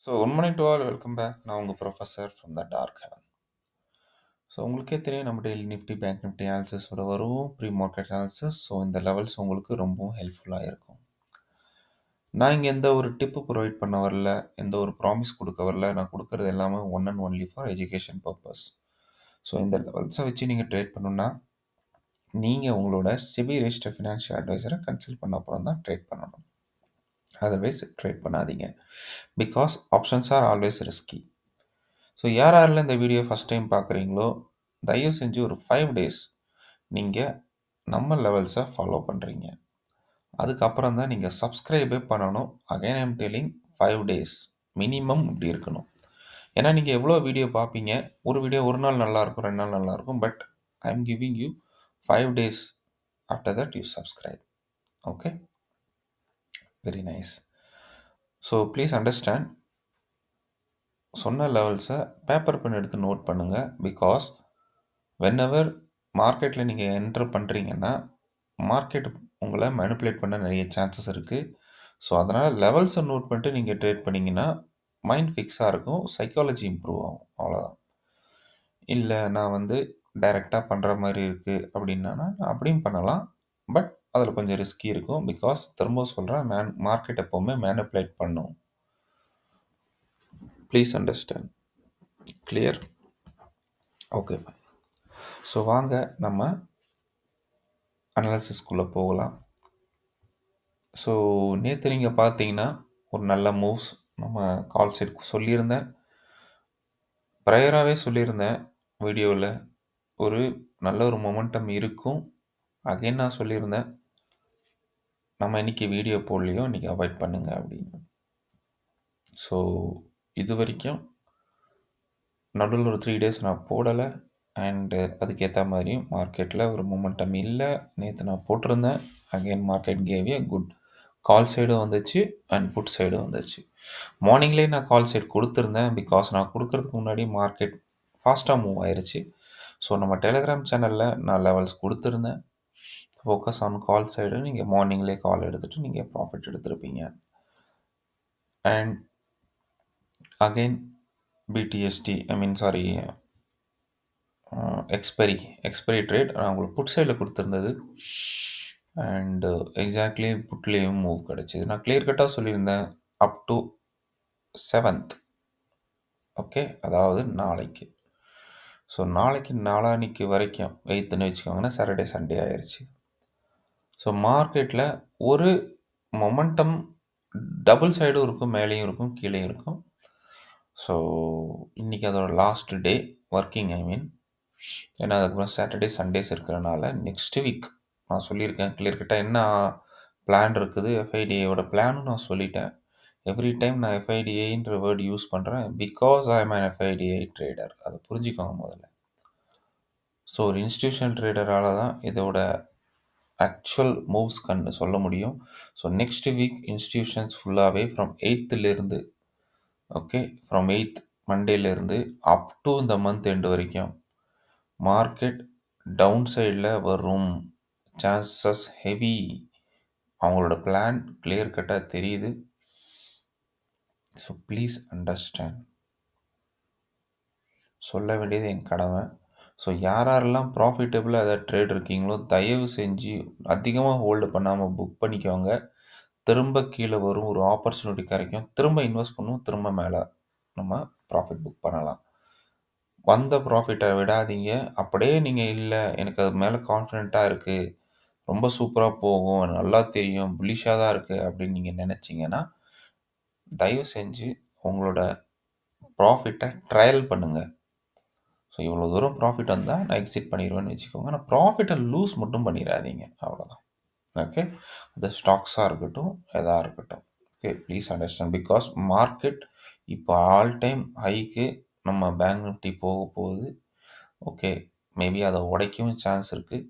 Good morning to all. Welcome back. நான் உங்கள் professor from the dark heaven. உங்களுக்கே தெரியும் நம்ம டெய்லி நிஃப்டி பேங்க் நிஃப்டி அனாலிசிஸோட வரும் ப்ரீ மார்க்கெட் அனாலிசிஸ். இந்த லெவல்ஸ் உங்களுக்கு ரொம்பவும் ஹெல்ப்ஃபுல்லாக இருக்கும். நான் இங்கே எந்த ஒரு டிப்பு ப்ரொவைட் பண்ண வரல, எந்த ஒரு ப்ராமிஸ் கொடுக்க வரல. நான் கொடுக்கறது எல்லாமே one and only for education purpose. இந்த லெவல்ஸை வச்சு நீங்கள் ட்ரேட் பண்ணணும்னா நீங்கள் உங்களோட செபி ரெஜிஸ்டர்ட் ஃபினான்ஷியல் அட்வைசரை கன்சல்ட் பண்ண அப்புறம் தான் ட்ரேட் பண்ணணும். அதர்வைஸ் ட்ரேட் பண்ணாதீங்க. Because options are always risky. யார் யாரெல்லாம் இந்த வீடியோ ஃபஸ்ட் டைம் பார்க்குறீங்களோ தயவு செஞ்சு ஒரு 5 days நீங்கள் நம்ம லெவல்ஸை ஃபாலோ பண்ணுறீங்க. அதுக்கப்புறம் தான் நீங்கள் சப்ஸ்கிரைபே பண்ணணும். Again I'm telling 5 days minimum இப்படி இருக்கணும். ஏன்னா நீங்கள் எவ்வளோ வீடியோ பார்ப்பீங்க, ஒரு வீடியோ ஒரு நாள் நல்லாயிருக்கும், 2 நாள் நல்லாயிருக்கும். But I am giving you 5 days. After that you subscribe. Okay, very nice. Please understand, சொன்ன லெவல்ஸை பேப்பர் பென் எடுத்து நோட் பண்ணுங்கள். பிகாஸ் வென்எவர் மார்க்கெட்டில் நீங்கள் என்டர் பண்ணுறீங்கன்னா மார்க்கெட் உங்களை மேனிப்புலேட் பண்ண நிறைய சான்சஸ் இருக்குது. அதனால் லெவல்ஸை நோட் பண்ணிட்டு நீங்கள் ட்ரேட் பண்ணிங்கன்னா மைண்ட் ஃபிக்ஸாக இருக்கும், சைக்காலஜி இம்ப்ரூவ் ஆகும். அவ்வளோதான். இல்லை நான் டைரெக்டாக பண்ணுற மாதிரி இருக்குது அப்படின்னா அப்படியும் பண்ணலாம். பட் அதில் கொஞ்சம் ரிஸ்கி இருக்கும். பிகாஸ் திரும்ப சொல்கிறேன், மார்க்கெட் எப்போவுமே மேனிப்புலேட் பண்ணும். Please understand. Clear? Okay, fine. வாங்க நம்ம அனாலிசிஸ்குள்ளே போகலாம். நேற்று நீங்கள் பார்த்தீங்கன்னா ஒரு நல்ல மூவ்ஸ் நம்ம கால் சைட் சொல்லியிருந்தேன், ப்ரையராகவே சொல்லியிருந்தேன் வீடியோவில். ஒரு நல்ல ஒரு மொமெண்டம் இருக்கும். அகைன் நான் சொல்லியிருந்தேன், நம்ம இன்றைக்கி வீடியோ போடலையோ இன்றைக்கி அவாய்ட் பண்ணுங்க அப்படின்னு. இது வரைக்கும் நடுவில் ஒரு 3 days நான் போடலை. அண்டு அதுக்கேற்ற மாதிரியும் மார்க்கெட்டில் ஒரு மொமெண்டம் இல்லை. நேற்று நான் போட்டிருந்தேன். அகெயின் மார்க்கெட் கேவிய குட் கால் சைடும் வந்துச்சு அண்ட் புட் சைடும் வந்துச்சு. மார்னிங்லேயே நான் கால் சைடு கொடுத்துருந்தேன். பிகாஸ் நான் கொடுக்கறதுக்கு முன்னாடி மார்க்கெட் ஃபாஸ்ட்டாக மூவ் ஆயிடுச்சு. நம்ம டெலிகிராம் சேனலில் நான் லெவல்ஸ் கொடுத்துருந்தேன். Focus on call side. நீங்கள் மார்னிங்லேயே கால் எடுத்துகிட்டு நீங்கள் ப்ராஃபிட் எடுத்திருப்பீங்க. And again BTST expiry trade நான் உங்களுக்கு புட் சைடில் கொடுத்துருந்தது. அண்டு எக்ஸாக்ட்லி புட்லேயும் மூவ் கிடச்சிது. நான் கிளியர் கட்டாக சொல்லியிருந்தேன் அப் டு 7th. ஓகே, அதாவது நாளைக்கு. நாளைக்கு நாளான்னைக்கு வரைக்கும் 8ன்னு வச்சுக்கோங்கன்னா சாட்டர்டே சண்டே ஆயிடுச்சு. மார்க்கெட்டில் ஒரு மொமெண்டம் டபுள் சைடும் இருக்கும், மேலேயும் இருக்கும், கீழேயும் இருக்கும். இன்றைக்கி அதோட லாஸ்ட் டே ஒர்க்கிங். ஏன்னா அதுக்கப்புறம் சாட்டர்டே சண்டேஸ் இருக்கிறனால நெக்ஸ்ட் வீக் நான் சொல்லியிருக்கேன் கிளியர் கட்டாக என்ன பிளான் இருக்குது. எஃப்ஐடிஏயோட பிளானும் நான் சொல்லிட்டேன். எவ்ரி டைம் நான் எஃப்ஐடிஏன்ற வேர்டு யூஸ் பண்ணுறேன் because I am an FIDA trader. அதை புரிஞ்சுக்கோங்க முதல்ல. ஒரு இன்ஸ்டிடியூஷனல் ட்ரேடரால் தான் இதோட ஆக்சுவல் மூவ்ஸ் சொல்ல முடியும். நெக்ஸ்ட் வீக் இன்ஸ்டிடியூஷன்ஸ் ஃபுல்லாகவே from 8th okay, from 8th மண்டேலேருந்து அப் டு இந்த மந்த் எண்டு வரைக்கும் மார்க்கெட் டவுன் சைடில் வரும் சான்சஸ் ஹெவி. அவங்களோட பிளான் கிளியர் கட்டாக தெரியுது. Please understand. சொல்ல வேண்டியது என் கடமை. யாரெல்லாம் ப்ராஃபிட்டபிளாக அதை ட்ரேட் இருக்கீங்களோ தயவு செஞ்சு அதிகமாக ஹோல்டு பண்ணாமல் புக் பண்ணிக்கோங்க. திரும்ப கீழே வரும், ஒரு ஆப்பர்ச்சுனிட்டி கிடைக்கும், திரும்ப இன்வெஸ்ட் பண்ணுவோம், திரும்ப மேலே நம்ம ப்ராஃபிட் புக் பண்ணலாம். வந்த ப்ராஃபிட்டை விடாதீங்க. அப்படியே நீங்கள் இல்லை எனக்கு அது மேலே கான்ஃபிடென்ட்டாக இருக்குது, ரொம்ப சூப்பராக போகும், நல்லா தெரியும், புல்லிஷாக தான் இருக்குது அப்படின்னு நீங்கள் நினச்சிங்கன்னா தயவு செஞ்சு உங்களோட ப்ராஃபிட்டை ட்ரையல் பண்ணுங்கள். இவ்வளோ தூரம் ப்ராஃபிட் வந்தால் நான் எக்ஸிட் பண்ணிடுவேன்னு வச்சுக்கோங்க. ஆனால் ப்ராஃபிட்டை லூஸ் மட்டும் பண்ணிடாதீங்க, அவ்வளோதான். ஓகே, அது ஸ்டாக்ஸாக இருக்கட்டும், எதாக இருக்கட்டும். Okay, please understand. Because market இப்போ ஆல் டைம் ஹைக்கு நம்ம பேங்க் நிஃப்டி போக போகுது. ஓகே, மேபி அதை உடைக்கவும் சான்ஸ் இருக்குது.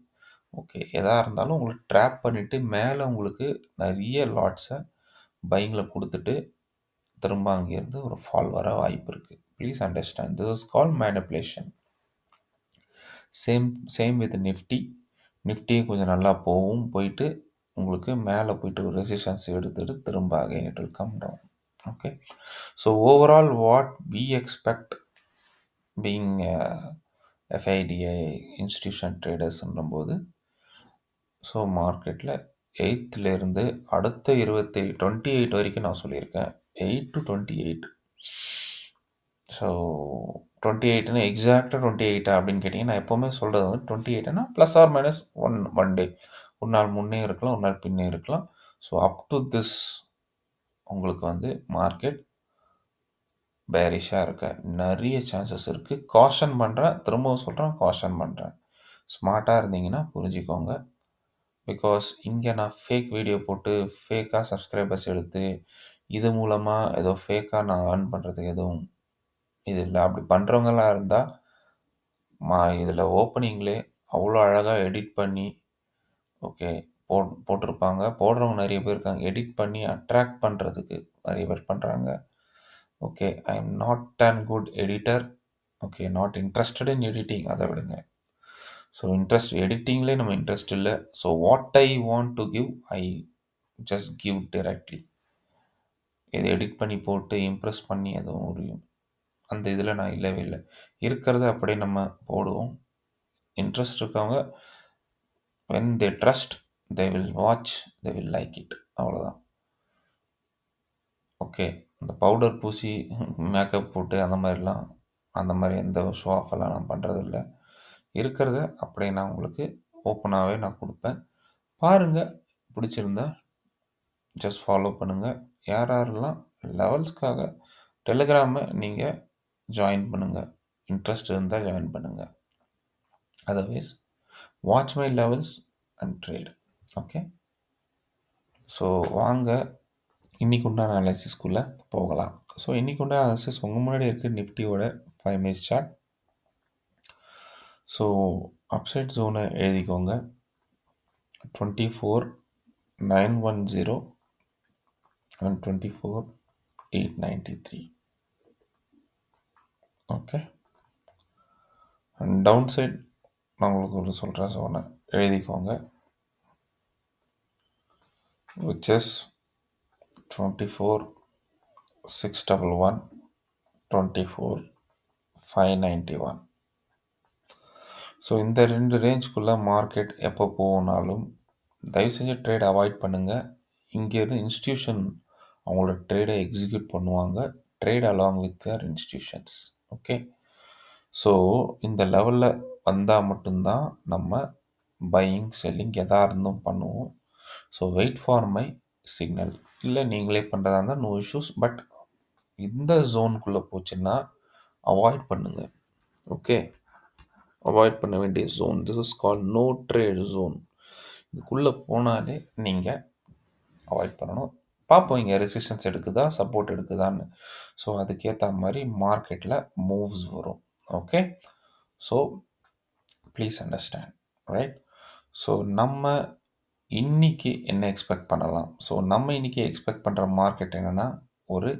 ஓகே, எதாக இருந்தாலும் உங்களுக்கு ட்ராப் பண்ணிவிட்டு மேலே உங்களுக்கு நிறைய லாட்ஸை பைங்கில் கொடுத்துட்டு திரும்ப அங்கேருந்து ஒரு ஃபால் வர வாய்ப்பு இருக்குது. Please understand, this is call manipulation. Same with நிஃப்டியும் கொஞ்சம் நல்லா போயிட்டு உங்களுக்கு மேலே போயிட்டு ஒரு ரெசிஸ்டன்ஸ் எடுத்துகிட்டு திரும்ப again it will come down. Okay. So overall, what we expect being FIDI institution traders போது ஸோ மார்க்கெட்டில் எயித்துலேருந்து அடுத்த 28 வரைக்கும் நான் சொல்லியிருக்கேன். 8 to 28. ஸோ 28ன்னு எக்ஸாக்டாக 28 அப்படின்னு கேட்டிங்கன்னா நான் எப்போவுமே சொல்கிறது வந்து 28னா plus or minus one day. ஒரு நாள் முன்னே இருக்கலாம், ஒரு நாள் பின்னே இருக்கலாம். ஸோ அப் டு திஸ் உங்களுக்கு வந்து மார்க்கெட் பேரிஷாக இருக்க நிறைய சான்சஸ் இருக்குது. காஷன் பண்ணுறேன், திரும்பவும் சொல்கிறேன், காஷன் பண்ணுறேன். ஸ்மார்ட்டாக இருந்தீங்கன்னா புரிஞ்சுக்கோங்க. பிகாஸ் இங்கே நான் ஃபேக் வீடியோ போட்டு ஃபேக்காக சப்ஸ்கிரைபர்ஸ் எடுத்து இது மூலமாக ஏதோ ஃபேக்காக நான் ஏர்ன் பண்ணுறதுக்கு எதுவும் இது இல்லை. அப்படி பண்ணுறவங்களாம் இருந்தால் இதில் ஓப்பனிங்லே அவ்வளோ அழகாக எடிட் பண்ணி ஓகே போட்டிருப்பாங்க. போடுறவங்க நிறைய பேர் இருக்காங்க. எடிட் பண்ணி அட்ராக்ட் பண்ணுறதுக்கு நிறைய பேர் பண்ணுறாங்க. Okay, I am not an good editor. Okay, not interested in editing, அதை விடுங்க. ஸோ எடிட்டிங்லேயே நம்ம இன்ட்ரெஸ்ட் இல்லை. So what I want to give I just give directly. இதை எடிட் பண்ணி போட்டு இம்ப்ரெஸ் பண்ணி அதுவும் ஒரு அந்த இதில் நான் இல்லவே இல்லை. இருக்கிறத அப்படியே நம்ம போடுவோம். இன்ட்ரெஸ்ட் இருக்கவங்க when they trust they will watch, they will like it. அவ்வளோதான். ஓகே, இந்த பவுடர் பூசி மேக்கப் போட்டு அந்த மாதிரி எந்த ஷோ ஆஃப் எல்லாம் நான் பண்ணுறதில்ல. இருக்கிறத அப்படியே நான் உங்களுக்கு ஓப்பனாகவே நான் கொடுப்பேன். பாருங்கள், பிடிச்சிருந்தா ஜஸ்ட் ஃபாலோ பண்ணுங்கள். யாரெல்லாம் லெவல்ஸ்க்காக டெலிகிராமை நீங்கள் ஜாயின் பண்ணுங்கள். இன்ட்ரெஸ்ட் இருந்தால் ஜாயின் பண்ணுங்கள். Otherwise watch my levels and trade. Okay, so வாங்க இன்றைக்கு உண்டான அனாலிசிஸ்குள்ளே போகலாம். ஸோ இன்றைக்கு உண்டான அனாலிசிஸ் உங்கள் முன்னாடி இருக்குது. நிஃப்டியோட 5 minutes சார்ட். ஸோ அப்சைட் ஜோனை எழுதிக்கோங்க. 24,910 and 24,893. Okay, and down side நான் உங்களுக்கு ஒரு சொல்கிறேன். ஜோனை எழுதிக்கோங்க. which is 24,611, 24,591. ஸோ இந்த ரெண்டு ரேஞ்சுக்குள்ளே மார்க்கெட் எப்போ போனாலும் தயவு செஞ்சு ட்ரேட் அவாய்ட் பண்ணுங்கள். இங்கேருந்து இன்ஸ்டியூஷன் அவங்களோட ட்ரேடை எக்ஸிக்யூட் பண்ணுவாங்க. Trade along with Dhar institutions. Okay, so இந்த லெவலில் வந்தால் மட்டும்தான் நம்ம பையிங் செல்லிங் எதாக இருந்தும் பண்ணுவோம். So wait for my signal. இல்லை நீங்களே பண்ணுறதா இருந்தால் நோ இஷ்யூஸ். பட் இந்த ஜோனுக்குள்ளே போச்சுன்னா அவாய்ட் பண்ணுங்கள். ஓகே, அவாய்ட் பண்ண வேண்டிய zone. This is called no trade zone. இதுக்குள்ளே போனாலே நீங்கள் அவாய்ட் பண்ணணும். பார்ப்போம் இங்கே ரெசிஸ்டன்ஸ் எடுக்குதா, சப்போர்ட் எடுக்குதான்னு. ஸோ அதுக்கேற்ற மாதிரி மார்க்கெட்டில் மூவ்ஸ் வரும். Okay, so please understand, right? So நம்ம இன்னைக்கு என்ன எக்ஸ்பெக்ட் பண்ணலாம்? ஸோ நம்ம இன்னைக்கு எக்ஸ்பெக்ட் பண்ணுற மார்க்கெட் என்னென்னா ஒரு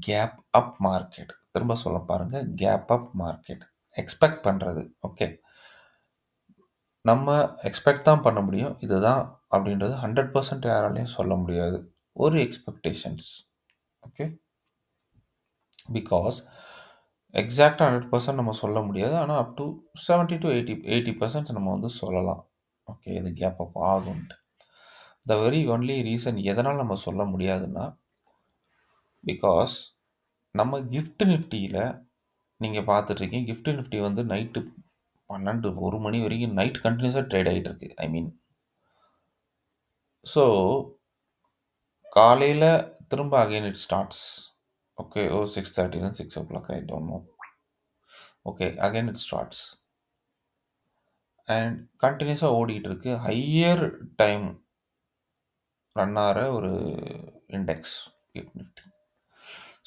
கேப் அப் மார்க்கெட். திரும்ப சொல்ல பாருங்கள், கேப் அப் மார்க்கெட் எக்ஸ்பெக்ட் பண்ணுறது. ஓகே, நம்ம எக்ஸ்பெக்ட் தான் பண்ண முடியும். இதுதான் அப்படின்றது 100% யாராலையும் சொல்ல முடியாது. ஒரு எக்ஸ்பெக்டேஷன்ஸ். ஓகே, பிகாஸ் எக்ஸாக்டாக 100% நம்ம சொல்ல முடியாது. ஆனால் அப் டு 70 to 80% நம்ம வந்து சொல்லலாம். ஓகே, இது கேப் அப் ஆகும்ட்டு. த வெரி ஒன்லி ரீசன் எதனால் நம்ம சொல்ல முடியாதுன்னா, பிகாஸ் நம்ம கிஃப்ட் நிஃப்டியில் நீங்கள் பார்த்துட்ருக்கீங்க. கிஃப்ட் நிஃப்டி வந்து நைட்டு 12-1 மணி வரைக்கும் நைட் கண்டினியூஸாக ட்ரேட் ஆகிட்டு இருக்கு. ஐ மீன், ஸோ காலையில் திரும்ப again it starts. Okay, 6:30 6 o'clock, I don't know. Okay, again it starts and கண்டினியூஸாக ஓடிக்கிட்டு இருக்கு. ஹையர் டைம் ரன் ஆகிற ஒரு இண்டெக்ஸ் கிஃப்ட் நிஃப்டி.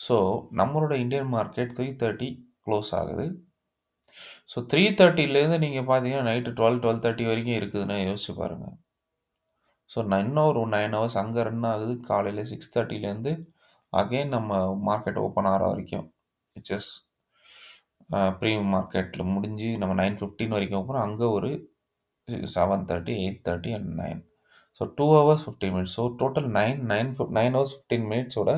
ஸோ நம்மளோட இந்தியன் மார்க்கெட் 3:30 க்ளோஸ் ஆகுது. ஸோ 3:30லேருந்து நீங்கள் பார்த்தீங்கன்னா நைட்டு 12:30 வரைக்கும் இருக்குதுன்னா யோசிச்சு பாருங்கள். ஸோ இன்னும் ஒரு 9 hours அங்கே ரன் ஆகுது. காலையில் 6:30லேருந்து அகெயின் நம்ம மார்க்கெட் ஓப்பன் ஆகிற வரைக்கும், விச் இஸ் ப்ரீமியம் மார்க்கெட்டில் முடிஞ்சு நம்ம 9:15 வரைக்கும் ஓப்பன். அங்கே ஒரு 7:30, 8:30 and 9. So 2 hours 15 minutes. So total 9 hours 15 மினிட்ஸோட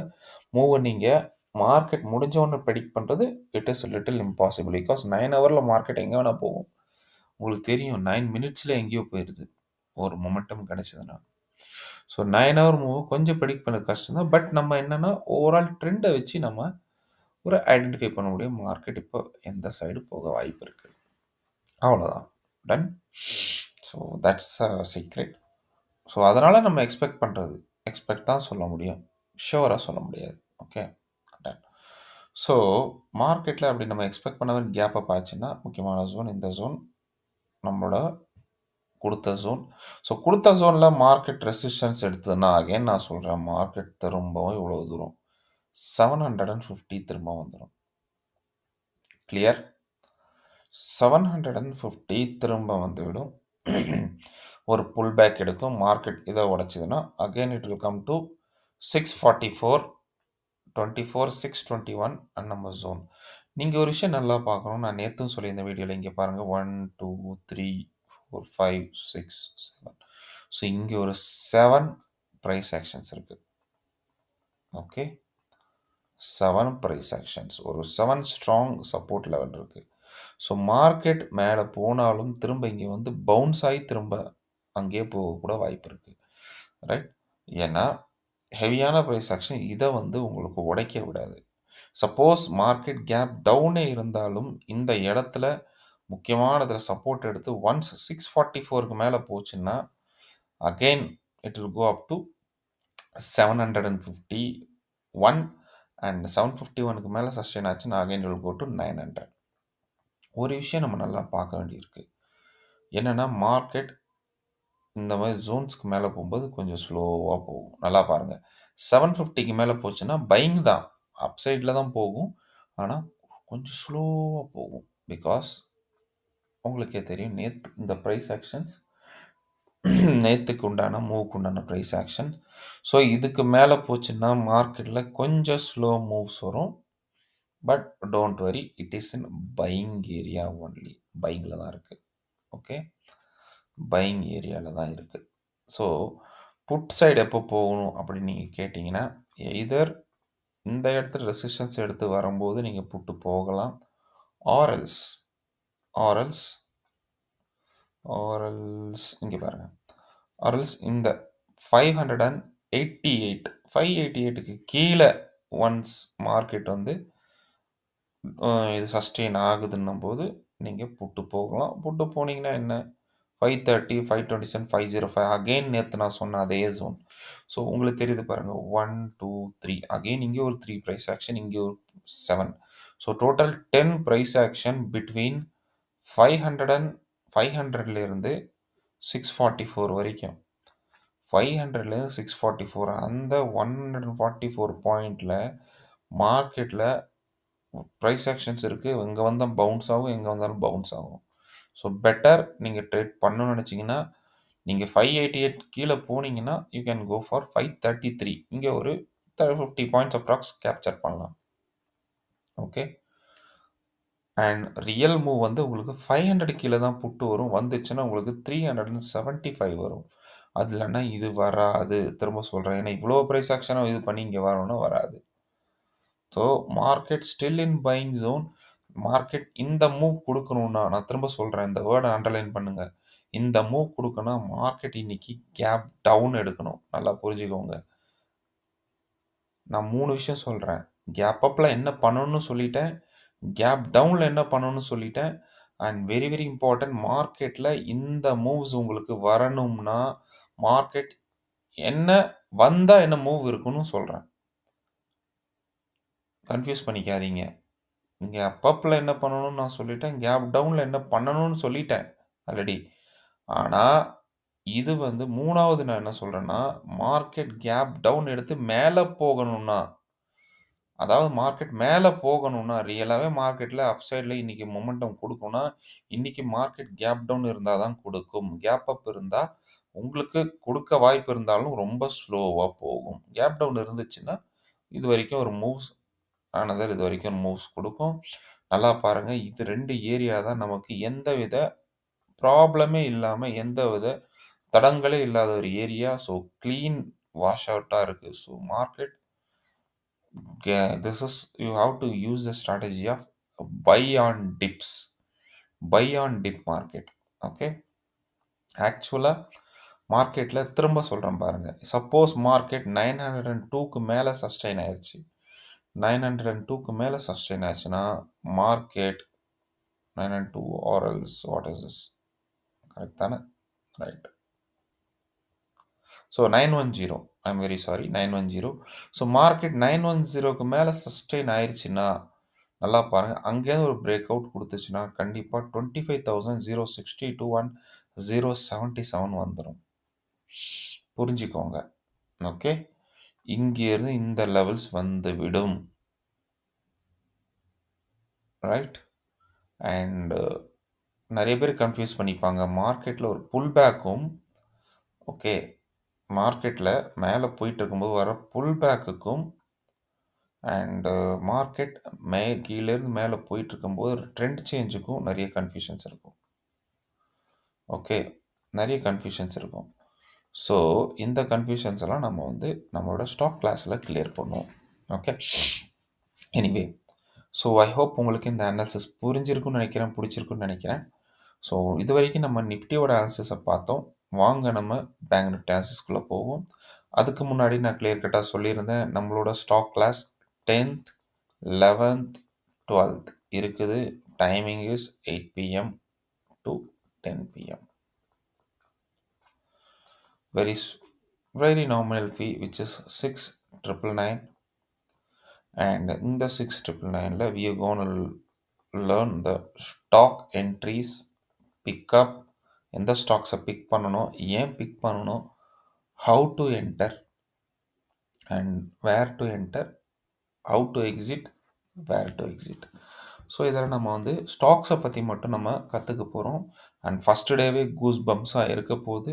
மூவை நீங்கள் மார்க்கெட் முடிஞ்ச உடனே ப்ரெடிக்ட் பண்ணுறது it is little impossible. Because 9 ஹவரில் மார்க்கெட் எங்கே வேணால் போகும். உங்களுக்கு தெரியும் 9 மினிட்ஸில் எங்கேயோ போயிடுது ஒரு மொமெண்டம் கிடைச்சதுன்னா. ஸோ 9 ஹவர் மூவ் கொஞ்சம் ப்ரெடிக்ட் பண்ண கஷ்டம் தான். பட் நம்ம என்னென்னா ஓவரால் ட்ரெண்டை வச்சு நம்ம ஒரு ஐடென்டிஃபை பண்ண முடியும் மார்க்கெட் இப்போ எந்த சைடு போக வாய்ப்பு இருக்குது. அவ்வளோதான். Done. So that's a secret. So அதனால் நம்ம எக்ஸ்பெக்ட் தான் சொல்ல முடியும், ஷுவராக சொல்ல முடியாது. Okay, done. ஸோ மார்க்கெட்டில் அப்படி நம்ம எக்ஸ்பெக்ட் பண்ண மாதிரி கேப் அப் ஆச்சுன்னா முக்கியமான ஜோன் இந்த ஜோன் நம்மளோட கொடுத்த ஜோன். ஸோ கொடுத்த ஜோனில் மார்க்கெட் ரெசிஸ்டன்ஸ் எடுத்ததுன்னா அகைன் நான் சொல்கிறேன் மார்க்கெட் திரும்பவும் இவ்வளோ தூரம் 750 திரும்ப வந்துடும். கிளியர்? 750 திரும்ப வந்துவிடும். ஒரு புல் பேக் எடுக்கும். மார்க்கெட் இதை உடைச்சதுன்னா again it will come to 644 24 621 and நம்ம ஜோன். நீங்கள் ஒரு விஷயம் நல்லா பார்க்கணும். நான் நேற்றும் சொல்லியிருந்த வீடியோவில் இங்கே பாருங்கள் 1 2 3 4 5 6 7. ஸோ இங்கே ஒரு 7 ப்ரைஸ் ஆக்ஷன்ஸ் இருக்குது. ஓகே, 7 ப்ரைஸ் ஆக்ஷன்ஸ், ஒரு 7 ஸ்ட்ராங் சப்போர்ட் லெவல் இருக்குது. ஸோ மார்க்கெட் மேலே போனாலும் திரும்ப இங்கே வந்து பவுன்ஸ் ஆகி திரும்ப அங்கேயே போகக்கூட வாய்ப்பு இருக்குது. ரைட்? ஏன்னா ஹெவியான ப்ரைஸ் ஆக்ஷன் இதை வந்து உங்களுக்கு உடைக்க விடாது. சப்போஸ் மார்க்கெட் கேப் டவுனே இருந்தாலும் இந்த இடத்துல முக்கியமான இதில் சப்போர்ட் எடுத்து ஒன்ஸ் 644க்கு மேலே போச்சுன்னா again it will go up to 751 and 751க்கு மேலே சஸ்டெயின் ஆச்சுன்னா அகெயின் வில் கோ டு 900. ஒரு விஷயம் நம்ம நல்லா பார்க்க வேண்டியிருக்கு. என்னென்னா மார்க்கெட் இந்த மாதிரி ஜோன்ஸ்க்கு மேலே போகும்போது கொஞ்சம் ஸ்லோவாக போகும். நல்லா பாருங்கள், 750க்கு மேலே போச்சுன்னா பையிங் தான், அப்சைடில் தான் போகும். ஆனால் கொஞ்சம் ஸ்லோவாக போகும். பிகாஸ் உங்களுக்கே தெரியும் நேற்று இந்த ப்ரைஸ் ஆக்ஷன்ஸ் நேற்றுக்கு உண்டான மூவுக்கு உண்டான ப்ரைஸ் ஆக்ஷன். ஸோ இதுக்கு மேலே போச்சுன்னா மார்க்கெட்டில் கொஞ்சம் ஸ்லோ மூவ்ஸ் வரும். But don't worry, it is in buying area only. பையிங்கில் தான் இருக்குது. ஓகே, பையிங் ஏரியாவில் தான் இருக்குது. ஸோ புட் சைடு எப்போ போகணும் அப்படின்னு நீங்கள் கேட்டிங்கன்னா எய்தர் இந்த இடத்துல ரெசிஸ்டன்ஸ் எடுத்து வரும்போது நீங்கள் புட்டு போகலாம். ஆர்எல்ஸ் இங்கே பாருங்கள், ஆர்எல்ஸ் இந்த 588க்கு கீழே ஒன்ஸ் மார்க்கெட் வந்து இது சஸ்டெயின் ஆகுதுன்னும் போது நீங்கள் புட்டு போகலாம். புட்டு போனீங்கன்னா என்ன 530 527 505 அகெயின் நேற்று நான் சொன்ன அதே ஜோன். ஸோ உங்களுக்கு தெரியுது பாருங்கள் 1 2 3 அகெயின் இங்கே ஒரு 3 ப்ரைஸ் ஆக்ஷன், இங்கே ஒரு 7. So total 10 price action between 500லேருந்து 644 வரைக்கும். 500லேருந்து 644 அந்த 144 பாயிண்டில் மார்க்கெட்டில் ப்ரைஸ் ஆக்ஷன்ஸ் இருக்குது. இங்கே வந்தால் பவுன்ஸ் ஆகும், எங்கே வந்தாலும் பவுன்ஸ் ஆகும். ஸோ பெட்டர் நீங்கள் ட்ரேட் பண்ணணும்னு நினச்சிங்கன்னா நீங்கள் 588 கீழே போனீங்கன்னா யூ கேன் கோ ஃபார் 533. இங்கே ஒரு 50 பாயிண்ட்ஸ் அப்ராக்ஸ் கேப்சர் பண்ணலாம். ஓகே, அண்ட் ரியல் மூவ் வந்து உங்களுக்கு 500 கீழே தான் புட்டு வரும். வந்துச்சுன்னா உங்களுக்கு 375 வரும். அது இல்லைன்னா இது வராது. திரும்ப சொல்கிறேன், ஏன்னா இவ்வளோ ப்ரைஸ் ஆக்ஷனாக இது பண்ணி இங்கே வரணும்னா வராது. So market still in buying zone. Market இந்த மூவ் கொடுக்கணும்னா நான் திரும்ப சொல்கிறேன், இந்த வேர்டை அண்டர்லைன் பண்ணுங்கள். இந்த மூவ் கொடுக்கணும் மார்க்கெட் இன்னைக்கு கேப் டவுன் எடுக்கணும். நல்லா புரிஞ்சுக்கோங்க. நான் 3 விஷயம் சொல்கிறேன். கேப் அப்பில் என்ன பண்ணணும்னு சொல்லிட்டேன், கேப் டவுனில் என்ன பண்ணணும்னு சொல்லிட்டேன். அண்ட் வெரி வெரி இம்பார்ட்டன்ட், மார்க்கெட்டில் இந்த மூவ்ஸ் உங்களுக்கு வரணும்னா மார்க்கெட் என்ன வந்தால் என்ன மூவ் இருக்குன்னு சொல்கிறேன். கன்ஃபியூஸ் பண்ணிக்காதீங்க. இங்கே அப்பப்பில் என்ன பண்ணணும்னு நான் சொல்லிட்டேன், கேப் டவுனில் என்ன பண்ணணும்னு சொல்லிட்டேன் ஆல்ரெடி. ஆனால் இது வந்து 3வது நான் என்ன சொல்கிறேன்னா மார்க்கெட் கேப் டவுன் எடுத்து மேலே போகணும்னா, அதாவது மார்க்கெட் மேலே போகணும்னா ரியலாகவே மார்க்கெட்டில் அப்சைடில் இன்றைக்கி மொமெண்டம் கொடுக்கும்னா இன்றைக்கி மார்க்கெட் கேப் டவுன் இருந்தால் தான் கொடுக்கும். கேப் அப் இருந்தால் உங்களுக்கு கொடுக்க வாய்ப்பு இருந்தாலும் ரொம்ப ஸ்லோவாக போகும். கேப் டவுன் இருந்துச்சுன்னா இது வரைக்கும் ஒரு மூவ்ஸ் இது வரைக்கும் ஒரு மூவ்ஸ் கொடுக்கும். நல்லா பாருங்கள், இது 2 ஏரியா தான் நமக்கு எந்த வித ப்ராப்ளமே இல்லாமல் எந்த வித தடங்களே இல்லாத ஒரு ஏரியா. ஸோ க்ளீன் வாஷ் அவுட்டாக இருக்குது. So market this is you have to use the strategy of buy on dips. Buy on dip market. Okay. ஆக்சுவலாக மார்க்கெட்டில் திரும்ப சொல்கிறேன் பாருங்க. சப்போஸ் மார்க்கெட் 902க்கு மேலே சஸ்டெயின் ஆயிடுச்சு. 902க்கு மேலே சஸ்டெயின் ஆச்சுன்னா market 902 or else what is this correct தானே? Right. So 910 I'm very sorry 910. So market 910க்கு மேலே சஸ்டெயின் ஆயிடுச்சுன்னா நல்லா பாருங்கள், அங்கேருந்து ஒரு பிரேக் அவுட் கொடுத்துச்சுன்னா கண்டிப்பாக 25,060 அண்ட் 077 வந்துடும். புரிஞ்சுக்கோங்க. ஓகே, இங்கேருந்து இந்த லெவல்ஸ் வந்து விடும். ரைட். அண்ட் நிறைய பேர் கன்ஃபியூஸ் பண்ணிப்பாங்க மார்க்கெட்டில் ஒரு புல் பேக்கும், ஓகே, மார்க்கெட்டில் மேலே போயிட்டு இருக்கும்போது வர புல் பேக்குக்கும் அண்டு மார்க்கெட் கீழேருந்து மேலே போயிட்டு இருக்கும்போது ஒரு ட்ரெண்ட் சேஞ்சுக்கும் நிறைய கன்ஃபியூஷன்ஸ் இருக்கும். ஓகே, நிறைய கன்ஃபியூஷன்ஸ் இருக்கும். ஸோ இந்த கன்ஃபியூஷன்ஸ் எல்லாம் நம்ம வந்து நம்மளோட ஸ்டாக் கிளாஸில் கிளியர் பண்ணுவோம். Okay, anyway, so I hope உங்களுக்கு இந்த அனாலிசிஸ் புரிஞ்சிருக்குன்னு நினைக்கிறேன், பிடிச்சிருக்குன்னு நினைக்கிறேன். ஸோ இது வரைக்கும் நம்ம நிஃப்டியோட அனாலிசிஸை பார்த்தோம். வாங்க நம்ம பேங்க் நிஃப்டி அனாலிசிஸ்குள்ளே போவோம். அதுக்கு முன்னாடி நான் கிளியர் கட்டாக சொல்லியிருந்தேன், நம்மளோட stock class 10th 11th 12th இருக்குது. Timing is 8 PM to 10 PM. Very nominal fee which is 6,999, and in the 6,999 we are going to learn the stock entries, pick up, எந்த ஸ்டாக்ஸை big பண்ணணும், ஏன் பிக் பண்ணணும், how to enter and where to enter, how to exit, where to exit. So இதில் நம்ம வந்து ஸ்டாக்ஸை பற்றி மட்டும் நம்ம கற்றுக்க போகிறோம். அண்ட் ஃபஸ்ட் டேவே கூஸ் பம்ப்ஸாக இருக்க போகுது.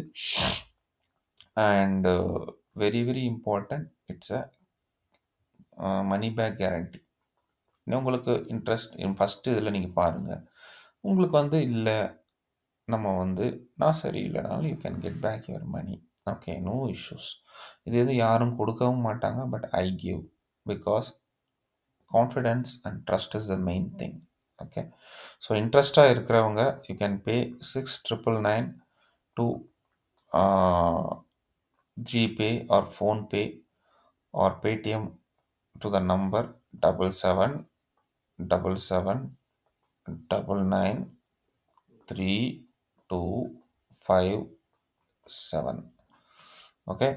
And very very important, it's a money back guarantee. இன்னும் உங்களுக்கு இன்ட்ரெஸ்ட் ஃபஸ்ட்டு இதில் நீங்கள் பாருங்கள். உங்களுக்கு வந்து இல்லை, நம்ம வந்து நான் சரியில்லைனாலும் you can get back your money. Okay, no issues. இது எதுவும் யாரும் கொடுக்கவும் மாட்டாங்க. But I give because confidence and trust is the main thing. Okay, so இன்ட்ரெஸ்டாக இருக்கிறவங்க you can pay 6,999 to GPay or PhonePe or Paytm to the number 7777993257. Okay,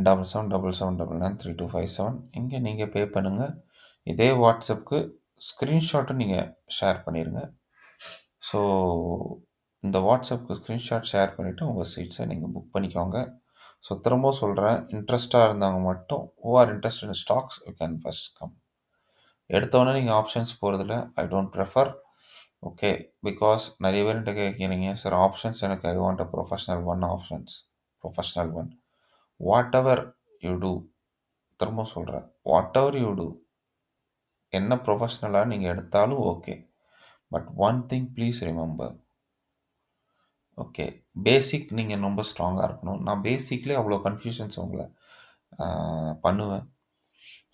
7777993257. இங்கே நீங்கள் பே பண்ணுங்கள். இதே வாட்ஸ்அப்புக்கு ஸ்க்ரீன்ஷாட்டும் நீங்கள் ஷேர் பண்ணிடுங்க. ஸோ இந்த வாட்ஸ்அப்புக்கு ஸ்க்ரீன்ஷாட் ஷேர் பண்ணிவிட்டு உங்கள் சீட்ஸை நீங்கள் புக் பண்ணிக்கோங்க. ஸோ திரும்ப சொல்கிறேன், இன்ட்ரெஸ்டாக இருந்தவங்க மட்டும் who are interested in stocks you can first come. எடுத்தோடனே நீங்கள் ஆப்ஷன்ஸ் போகிறதில்ல, I don't prefer. Okay, because நிறைய பேர்கிட்ட கேட்குறீங்க, சார் ஆப்ஷன்ஸ் எனக்கு I want a professional one, options professional one. Whatever you do, திரும்ப சொல்கிறேன், வாட் எவர் யூ டூ, என்ன ப்ரொஃபஷ்னலாக நீங்கள் எடுத்தாலும் okay. But one thing please remember, okay, basic நீங்கள் ரொம்ப ஸ்ட்ராங்காக இருக்கணும். நான் பேசிக்லேயே அவ்வளோ கன்ஃபியூஷன்ஸ் உங்களை பண்ணுவேன்.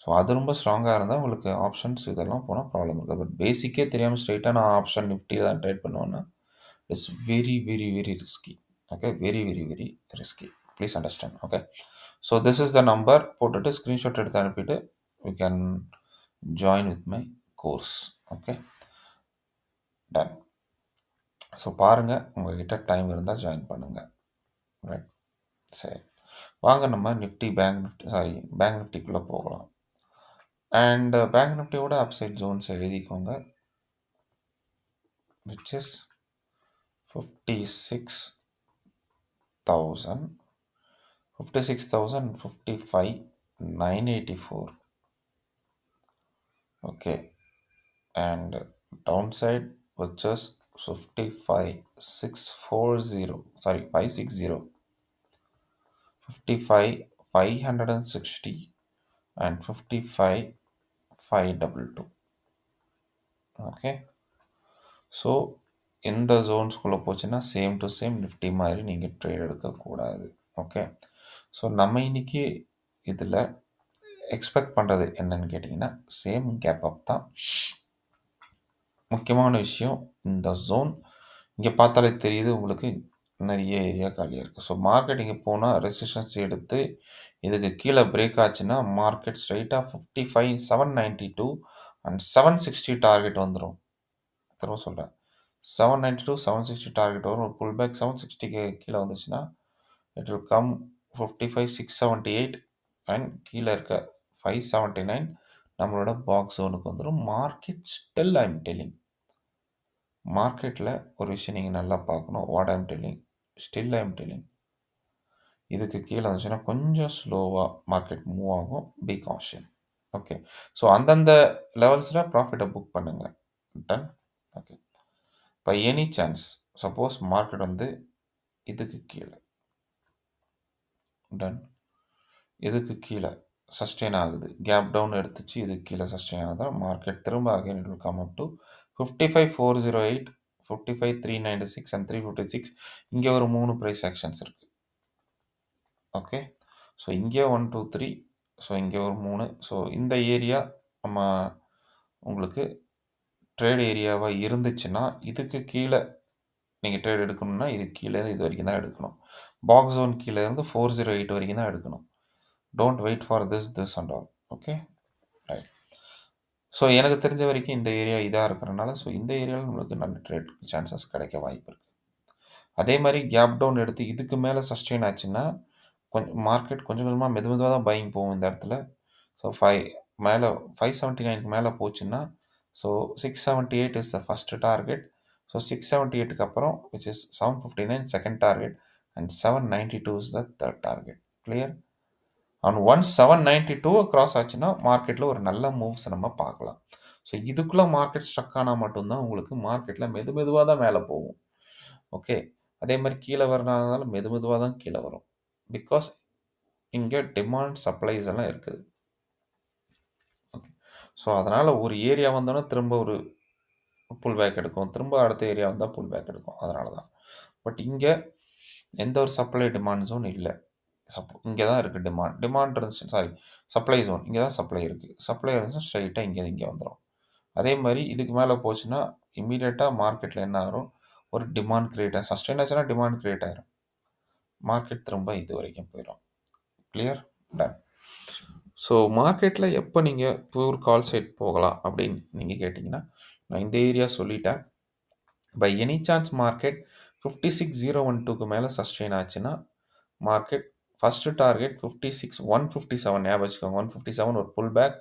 ஸோ அது ரொம்ப ஸ்ட்ராங்காக இருந்தால் உங்களுக்கு ஆப்ஷன்ஸ் இதெல்லாம் போனால் ப்ராப்ளம் இருக்குது. பட் பேசிக்கே தெரியாமல் ஸ்ட்ரைட்டாக நான் ஆப்ஷன் நிஃப்டி தான் ட்ரேட் பண்ணுவேன்னா it's very very very risky. Okay, very very very risky, please understand. Okay, so this is the number போட்டுட்டு ஸ்க்ரீன்ஷாட் எடுத்து அனுப்பிட்டு you can join with my course. Okay, done. So பாருங்கள், உங்கள்கிட்ட time இருந்தால் join பண்ணுங்கள். Right, சரி, வாங்க நம்ம நிஃப்டி பேங்க் நிஃப்டிக்குள்ளே போகலாம். அண்ட் பேங்க் நிஃப்டியோட அப்சைட் ஜோன்ஸ் எழுதிக்கோங்க, which is 56,000, 55, 984. Okay, and downside which is 55,640, sorry 560, 55,560 and 55,522. Okay, so இந்த ஜோன்ஸ்குள்ளே போச்சுன்னா சேம் டு சேம் நிஃப்டி மாதிரி நீங்கள் ட்ரேட் எடுக்கக்கூடாது. ஓகே. ஸோ நம்ம இன்னைக்கு இதில் எக்ஸ்பெக்ட் பண்ணுறது என்னன்னு கேட்டிங்கன்னா சேம் கேப் அப் தான். முக்கியமான விஷயம் இந்த ஜோன் இங்கே பார்த்தாலே தெரியுது உங்களுக்கு நிறைய ஏரியா காலியாக இருக்குது. ஸோ மார்க்கெட் இங்கே போனால் ரெசிஸ்டன்ஸ் எடுத்து இதுக்கு கீழே பிரேக் ஆச்சுன்னா மார்க்கெட் ஸ்ட்ரைட்டாக 55,792 அண்ட் 760 டார்கெட் வந்துடும். திரும்ப சொல்கிறேன், 792 760 டார்கெட் வரும். ஒரு புல் பேக் 760க்கு கீழே வந்துச்சுன்னா இட் வில் கம் 55,678 அண்ட் கீழே இருக்க 579 நம்மளோட பாக்ஸ் ஜோனுக்கு வந்துடும். மார்க்கெட் ஸ்டில் ஐம் டெல்லிங், மார்க்கெட்டில் ஒரு விஷயம் நீங்கள் நல்லா பார்க்கணும். What I'm telling, still I'm telling, இதுக்கு கீழே வந்துச்சுன்னா கொஞ்சம் ஸ்லோவாக மார்க்கெட் மூவ் ஆகும். Be caution. ஓகே. ஸோ அந்தந்த லெவல்ஸில் ப்ராஃபிட்டை புக் பண்ணுங்கள். டன். ஓகே. இப்போ எனி சான்ஸ் சப்போஸ் மார்க்கெட் வந்து இதுக்கு கீழே டன் இதுக்கு கீழே சஸ்டெயின் ஆகுது, கேப் டவுன் எடுத்துச்சு, இதுக்கு கீழே சஸ்டெயின் ஆகுதா மார்க்கெட் திரும்ப again it will come up to 55,408 55,396 and 356. இங்கே ஒரு 3 ப்ரைஸ் ஆக்ஷன்ஸ் இருக்குது. ஓகே. ஸோ இங்கே 1 2 3, ஸோ இங்கே ஒரு 3. ஸோ இந்த ஏரியா நம்ம உங்களுக்கு ட்ரேட் ஏரியாவாக இருந்துச்சுன்னா இதுக்கு கீழே நீங்கள் ட்ரேட் எடுக்கணும்னா இது கீழேருந்து இது வரைக்கும் தான் எடுக்கணும். பாக்ஸ் ஜோன் கீழே இருந்து 408 வரைக்கும் தான் எடுக்கணும். Don't wait for this and all. Okay right. So எனக்கு தெரிஞ்ச வரைக்கும் இந்த ஏரியா இதாக இருக்கிறனால ஸோ இந்த ஏரியாவில் நம்மளுக்கு நல்ல ட்ரேட் சான்சஸ் கிடைக்க வாய்ப்பு இருக்குது. அதே மாதிரி கேப் டவுன் எடுத்து இதுக்கு மேலே சஸ்டெயின் ஆச்சுன்னா கொஞ்சம் மார்க்கெட் கொஞ்சம் கொஞ்சமாக மெதுவாக தான் பையிங் போகும் இந்த இடத்துல. ஸோ மேலே 579க்கு மேலே போச்சுன்னா so 678 is the first target. So 678க்கு அப்புறம் which is 759 second target and 792 is the third target. Clear. And once 792 cross ஆச்சுன்னா மார்க்கெட்டில் ஒரு நல்ல மூவ்ஸ் நம்ம பார்க்கலாம். ஸோ இதுக்குள்ளே மார்க்கெட் ஸ்ட்ரக் ஆனால் மட்டும்தான் உங்களுக்கு மார்க்கெட்டில் மெதுவாக தான் மேலே போகும். ஓகே. அதே மாதிரி கீழே வரனால மெதுவாக தான் கீழே வரும். பிகாஸ் இங்கே டிமாண்ட் சப்ளைஸ் எல்லாம் இருக்குது. ஓகே. ஸோ அதனால் ஒரு ஏரியா வந்தோன்னா திரும்ப ஒரு புல் பேக் எடுக்கும், திரும்ப அடுத்த ஏரியா வந்தால் புல் பேக் எடுக்கும். அதனால தான். பட் இங்கே எந்த ஒரு சப்ளை டிமாண்ட் ஜோன் இல்லை. இங்கே தான் இருக்குது டிமாண்ட் இருந்துச்சு, சாரி சப்ளை ஜோன் இங்கே தான் சப்ளை இருக்குது. சப்ளை இருந்துச்சுன்னா ஸ்ட்ரைட்டாக இங்கே வந்துடும். அதே மாதிரி இதுக்கு மேலே போச்சுன்னா இம்மீடியட்டாக மார்க்கெட்டில் என்ன ஆகும், ஒரு டிமாண்ட் கிரியேட் ஆகும். சஸ்டெயின் ஆச்சுன்னா டிமாண்ட் கிரியேட் ஆகிரும், மார்க்கெட் திரும்ப இது வரைக்கும் போயிடும். கிளியர். டன். ஸோ மார்க்கெட்டில் எப்போ நீங்கள் பியூர் கால் சைட் போகலாம் அப்படின்னு நீங்கள் கேட்டிங்கன்னா நான் இந்த ஏரியா சொல்லிட்டேன். பை எனி சான்ஸ் மார்க்கெட் 56,012க்கு மேலே சஸ்டெயின் ஆச்சுன்னா மார்க்கெட் ஃபஸ்ட்டு டார்கெட் 56,157 ஞாபகம் வச்சுக்கோங்க. 157 ஒரு புல் பேக்,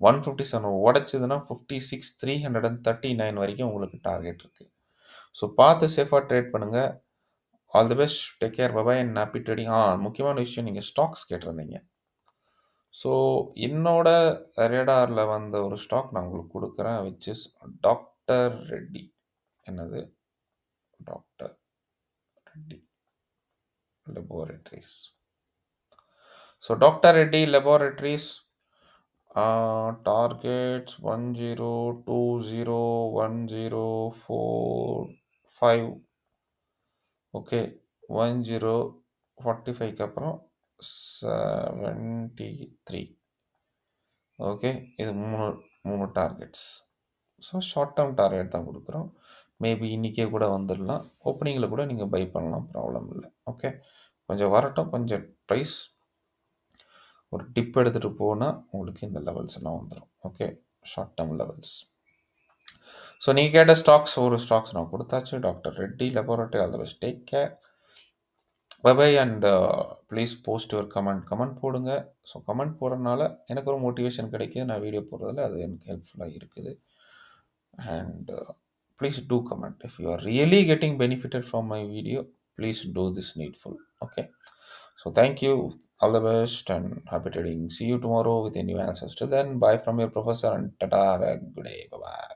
157 உடச்சதுன்னா 56,339 வரைக்கும் உங்களுக்கு டார்கெட் இருக்குது. ஸோ பார்த்து சேஃபாக ட்ரேட் பண்ணுங்கள். All the best. Take care. Bye bye and happy trading. முக்கியமான விஷயம், நீங்கள் ஸ்டாக்ஸ் கேட்டிருந்தீங்க. ஸோ என்னோட ரேடாரில் வந்த ஒரு ஸ்டாக் நான் உங்களுக்கு கொடுக்குறேன், விச் இஸ் டாக்டர் ரெட்டி. என்னது? Doctor Reddy laboratories. So doctor Reddy laboratories targets 10201045. Okay. 1045க்கு அப்புறம் 73. ஓகே. இது மூணு targets. So short term target தான் கொடுக்குறோம். மேபி இன்றைக்கே கூட வந்துடலாம், ஓப்பனிங்கில் கூட நீங்கள் பை பண்ணலாம், ப்ராப்ளம் இல்லை. ஓகே. கொஞ்சம் வரட்டும், கொஞ்சம் ப்ரைஸ் ஒரு டிப் எடுத்துகிட்டு போனால் உங்களுக்கு இந்த லெவல்ஸ் எல்லாம் வந்துடும். Okay. Short term levels. So நீங்கள் கேட்ட ஒரு ஸ்டாக்ஸ் நான் கொடுத்தாச்சு. Doctor Reddy laboratory. All the best. Take care. Bye and please post your comment போடுங்க. ஸோ கமெண்ட் போடுறதுனால எனக்கு ஒரு மோட்டிவேஷன் கிடைக்கிது, நான் வீடியோ போடுறதில் அது எனக்கு ஹெல்ப்ஃபுல்லாக இருக்குது. And please do comment. If you are really getting benefited from my video, please do this needful. Okay. So thank you. All the best and happy trading. See you tomorrow with a new answers. Till then, bye from your professor and tata. Have a good day. Bye bye.